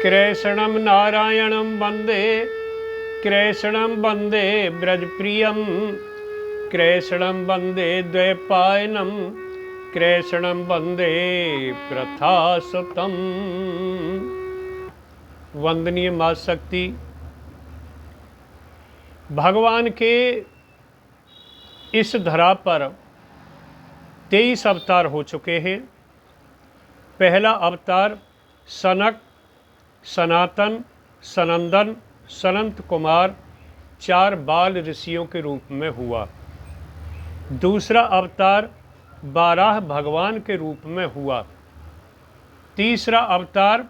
कृष्णं नारायणं वन्दे, कृष्णं वन्दे ब्रजप्रियं, कृष्णं वन्दे द्वैपायनं, कृष्णं वन्दे प्रथासुतं। वंदनीय माँ शक्ति, भगवान के इस धरा पर 23 अवतार हो चुके हैं। पहला अवतार सनक, सनातन, सनंदन, सनंत कुमार 4 बाल ऋषियों के रूप में हुआ। दूसरा अवतार बाराह भगवान के रूप में हुआ। तीसरा अवतार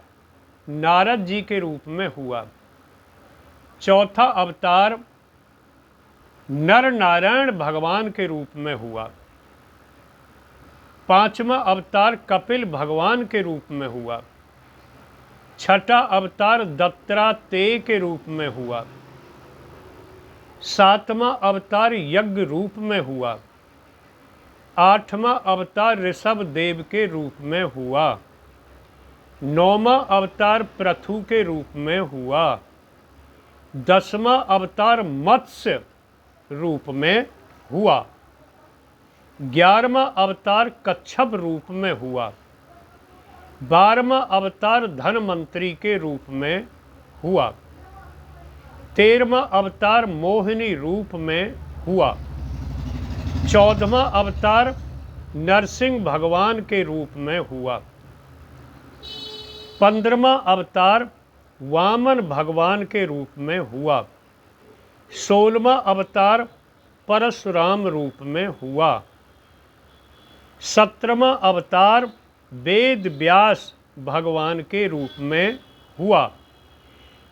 नारद जी के रूप में हुआ। चौथा अवतार नर नारायण भगवान के रूप में हुआ। पांचवा अवतार कपिल भगवान के रूप में हुआ। छठा अवतार दत्तात्रेय के रूप में हुआ। सातवां अवतार यज्ञ रूप में हुआ। आठवां अवतार ऋषभ देव के रूप में हुआ। नौवां अवतार पृथु के रूप में हुआ। 10वां अवतार मत्स्य रूप में हुआ। 11वां अवतार कच्छप रूप में हुआ। 12वां अवतार धनवंतरी के रूप में हुआ। 13वां अवतार मोहिनी रूप में हुआ। 14वां अवतार नरसिंह भगवान के रूप में हुआ। 15वां अवतार वामन भगवान के रूप में हुआ। 16वां अवतार परशुराम रूप में हुआ। 17वां अवतार वेद व्यास भगवान के रूप में हुआ।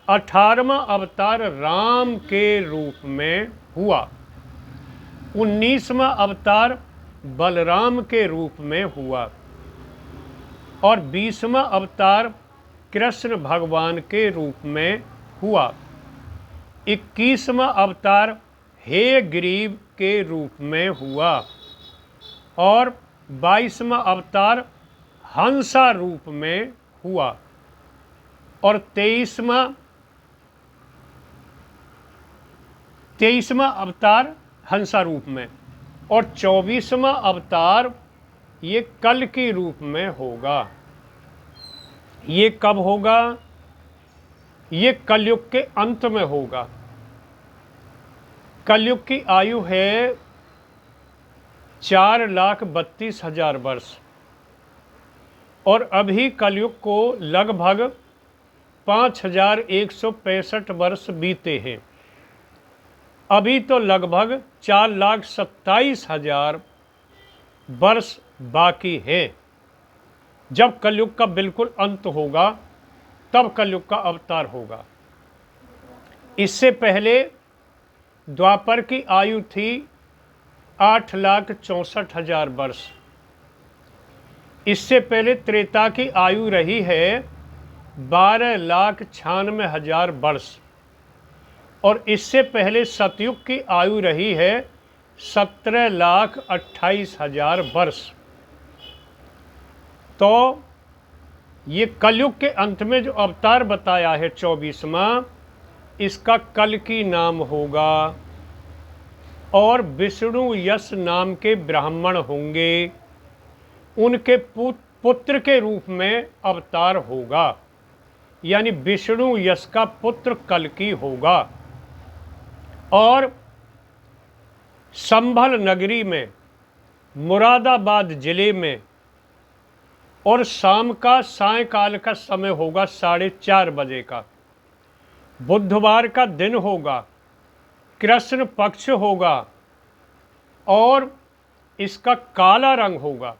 18वां अवतार राम के रूप में हुआ। 19वां अवतार बलराम के रूप में हुआ और 20वां अवतार कृष्ण भगवान के रूप में हुआ। 21वां अवतार हे ग्रीव के रूप में हुआ और 22वां अवतार हंसा रूप में हुआ और 23वां अवतार हंसा रूप में और 24वां अवतार ये कल के रूप में होगा। ये कब होगा? ये कलयुग के अंत में होगा। कलयुग की आयु है 4,32,000 वर्ष और अभी कलयुग को लगभग 5,165 वर्ष बीते हैं। अभी तो लगभग 4,27,000 वर्ष बाकी है। जब कलयुग का बिल्कुल अंत होगा तब कलयुग का अवतार होगा। इससे पहले द्वापर की आयु थी 8,64,000 वर्ष। इससे पहले त्रेता की आयु रही है 12,96,000 वर्ष और इससे पहले सतयुग की आयु रही है 17,28,000 वर्ष। तो ये कलयुग के अंत में जो अवतार बताया है 24वां, इसका कल की नाम होगा और विष्णु यश नाम के ब्राह्मण होंगे। उनके पुत्र के रूप में अवतार होगा, यानी विष्णु यश का पुत्र कल्कि होगा और संभल नगरी में, मुरादाबाद जिले में और शाम का सायंकाल का समय होगा 4:30 बजे का। बुधवार का दिन होगा, कृष्ण पक्ष होगा और इसका काला रंग होगा।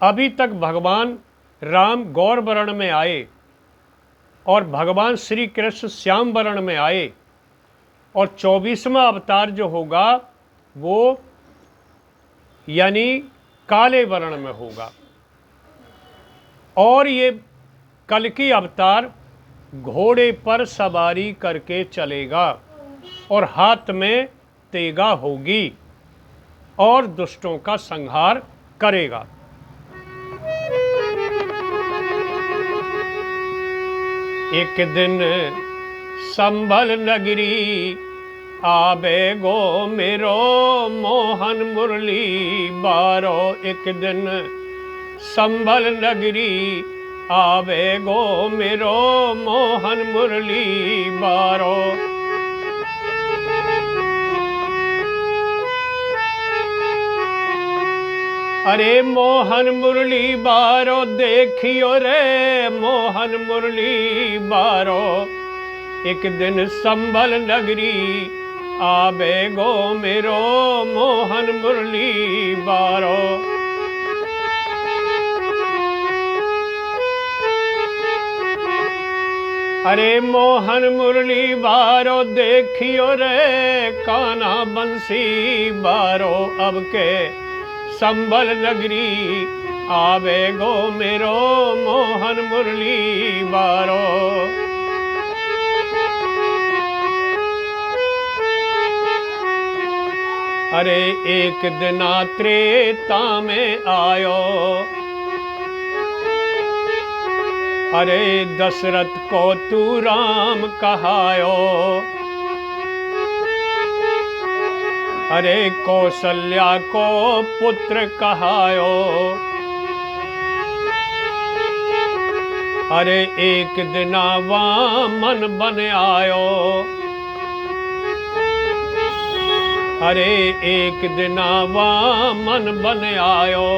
अभी तक भगवान राम गौर वर्ण में आए और भगवान श्री कृष्ण श्याम वर्ण में आए और 24वां अवतार जो होगा वो यानी काले वर्ण में होगा और ये कल्कि अवतार घोड़े पर सवारी करके चलेगा और हाथ में तेगा होगी और दुष्टों का संहार करेगा। एक दिन संभल नगरी आवे गो मेरो मोहन मुरली बारो। एक दिन संभल नगरी आवे गो मेरो मोहन मुरली बारो। अरे मोहन मुरली बारो देखियो रे मोहन मुरली बारो। एक दिन संभल नगरी आवे गो मेरो मोहन मुरली बारो। अरे मोहन मुरली बारो देखियो रे कान्हा बंसी बारो। अब के संभल नगरी आवे गो मेरो मोहन मुरली बारो। अरे एक दिना त्रेता में आयो। अरे दशरथ को तू राम कहायो। अरे कौशल्या को पुत्र कहायो। अरे एक दिना वामन बन आयो। अरे एक दिना वामन बन आयो।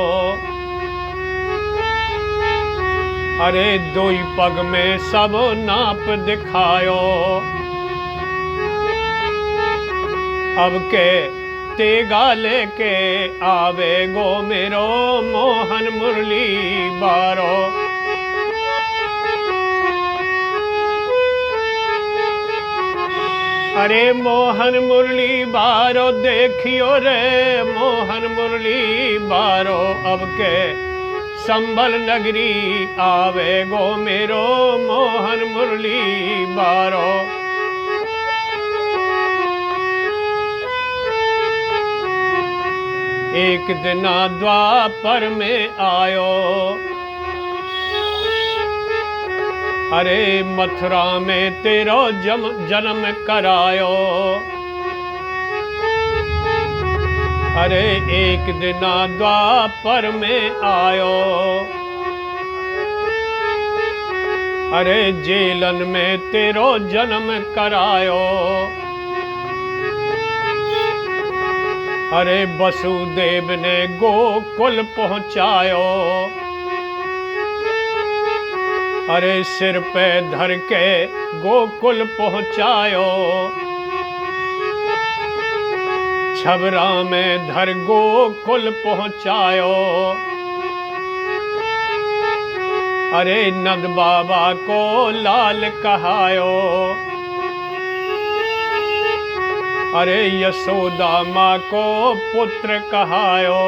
अरे दोई पग में सब नाप दिखायो। अब के तेगा लेके आवे गो मेरो मोहन मुरली बारो। अरे मोहन मुरली बारो देखियो रे मोहन मुरली बारो। अब के संभल नगरी आवे गो मेरो मोहन मुरली बारो। एक दिना द्वापर में आयो। अरे मथुरा में तेरो जन्म करायो। अरे एक दिना द्वापर में आयो। अरे जेलन में तेरो जन्म करायो। अरे वसुदेव ने गोकुल पहुंचायो। अरे सिर पे धर के गोकुल पहुंचायो। छबरा में धर गोकुल पहुंचायो। अरे नंद बाबा को लाल कहायो। अरे यशोदा माँ को पुत्र कहायो।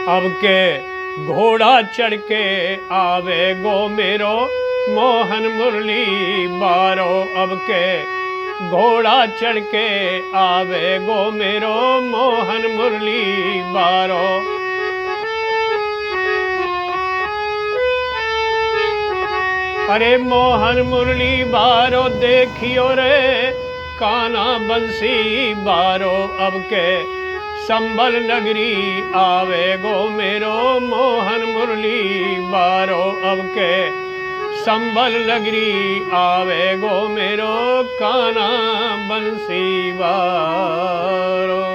अब के घोड़ा चढ़ के आवे गो मेरो मोहन मुरली बारो। अब के घोड़ा चढ़ के आवे गो मेरो मोहन मुरली बारो। अरे मोहन मुरली बारो देखियो रे कान्हा बंसी बारो। अब के संभल नगरी आवे गो मेरो मोहन मुरली बारो। अब के संभल नगरी आवे गो मेरो कान्हा बंसी बारो।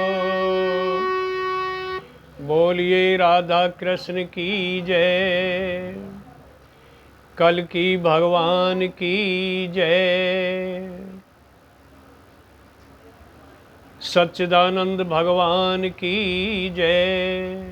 बोलिए राधा कृष्ण की जय। कल की भगवान की जय। सच्चिदानंद भगवान की जय।